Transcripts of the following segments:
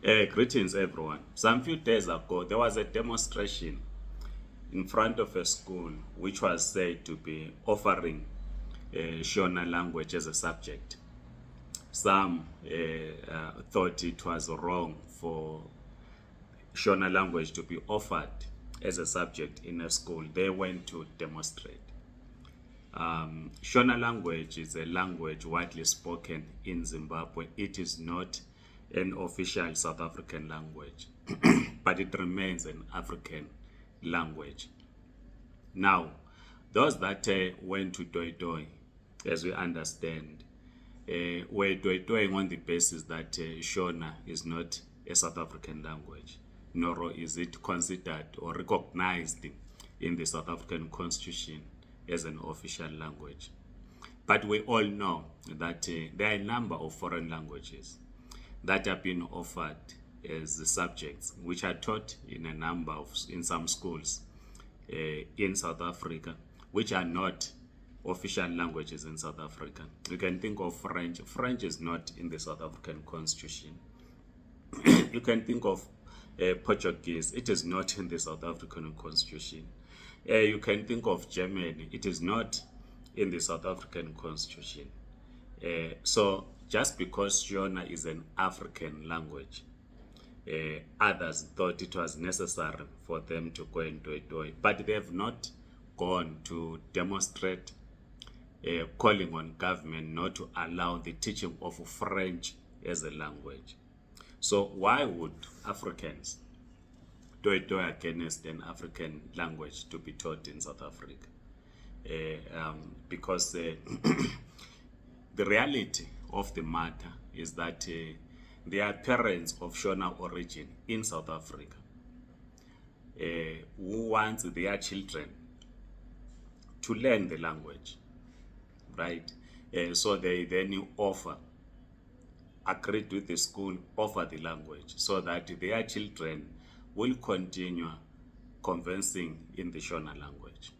Greetings, everyone. Some few days ago, there was a demonstration in front of a school which was said to be offering Shona language as a subject. Some thought it was wrong for Shona language to be offered as a subject in a school. They went to demonstrate. Shona language is a language widely spoken in Zimbabwe. It is not an official South African language, but it remains an African language. Now, those that went to Doi Doi, as we understand, were Doi Doing on the basis that Shona is not a South African language, nor is it considered or recognized in the South African Constitution as an official language. But we all know that there are a number of foreign languages that have been offered as the subjects, which are taught in some schools in South Africa, which are not official languages in South Africa. You can think of French. French is not in the South African Constitution. You can think of Portuguese. It is not in the South African Constitution. You can think of German. It is not in the South African Constitution. So just because Shona is an African language, others thought it was necessary for them to go into a DOI, but they have not gone to demonstrate calling on government not to allow the teaching of French as a language. So why would Africans do against an African language to be taught in South Africa? Because the reality of the matter is that there are parents of Shona origin in South Africa who want their children to learn the language, right? So they then agreed with the school, offer the language so that their children will continue conversing in the Shona language.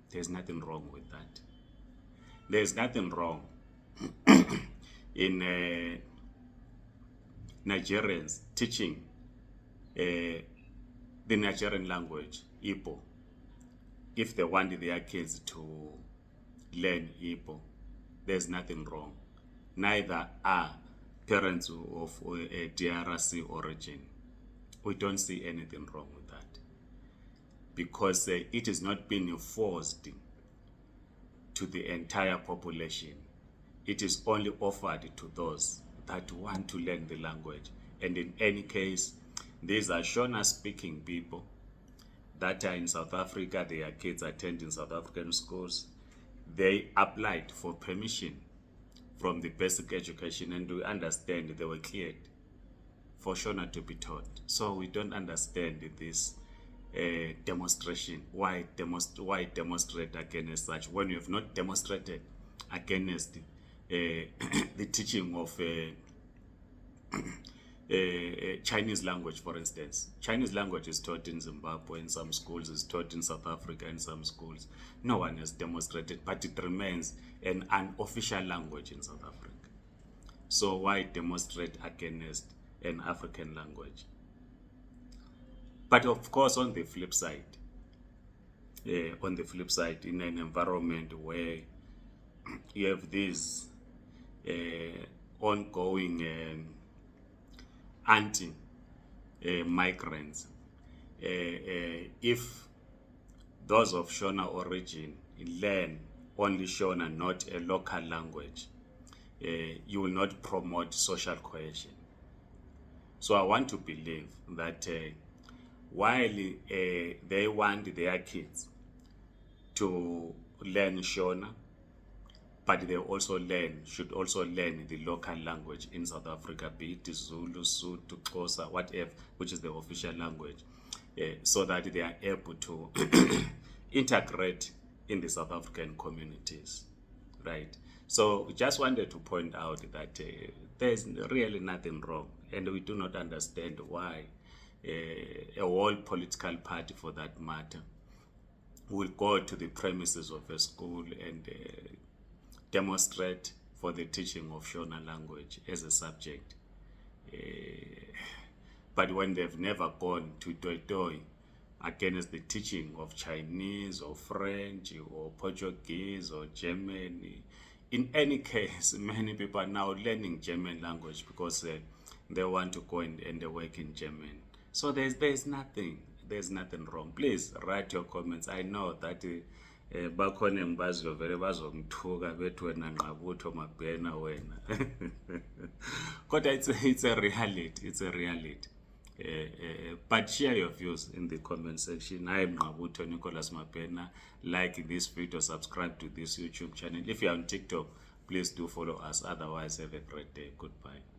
There's nothing wrong with that. There's nothing wrong in Nigerians teaching the Nigerian language, Igbo, if they want their kids to learn Igbo. There's nothing wrong. Neither are parents of a DRC origin. We don't see anything wrong with that, because it is not being forced to the entire population. It is only offered to those that want to learn the language. And in any case, these are Shona speaking people that are in South Africa. Their kids attend in South African schools. They applied for permission from the basic education, and we understand they were cleared for Shona to be taught. So we don't understand this demonstration. Why demonstrate against such when you have not demonstrated against the teaching of Chinese language, for instance. Chinese language is taught in Zimbabwe in some schools, is taught in South Africa in some schools. No one has demonstrated, but it remains an unofficial language in South Africa. So why demonstrate against an African language? But of course, on the flip side, in an environment where you have these ongoing anti-migrants, if those of Shona origin learn only Shona, not a local language, you will not promote social cohesion. So I want to believe that while they want their kids to learn Shona, but they should also learn the local language in South Africa, be it Zulu, Sotho, Xhosa, whatever, which is the official language, so that they are able to integrate in the South African communities, right? So we just wanted to point out that there's really nothing wrong, and we do not understand why a whole political party, for that matter, will go to the premises of a school and demonstrate for the teaching of Shona language as a subject. But when they've never gone to Toy Toy against the teaching of Chinese or French or Portuguese or German, in any case, many people are now learning German language because they want to go and they work in German. So there's nothing wrong. Please write your comments. I know that bakhona engibaziyo vele bazongithuka bethi wena nqabutho mabhena wena. Kodwa it's a reality. It's a reality. But share your views in the comment section. I am Nqabutho Nicholas Mapena. Like this video, subscribe to this YouTube channel. If you're on TikTok, please do follow us. Otherwise, have a great day. Goodbye.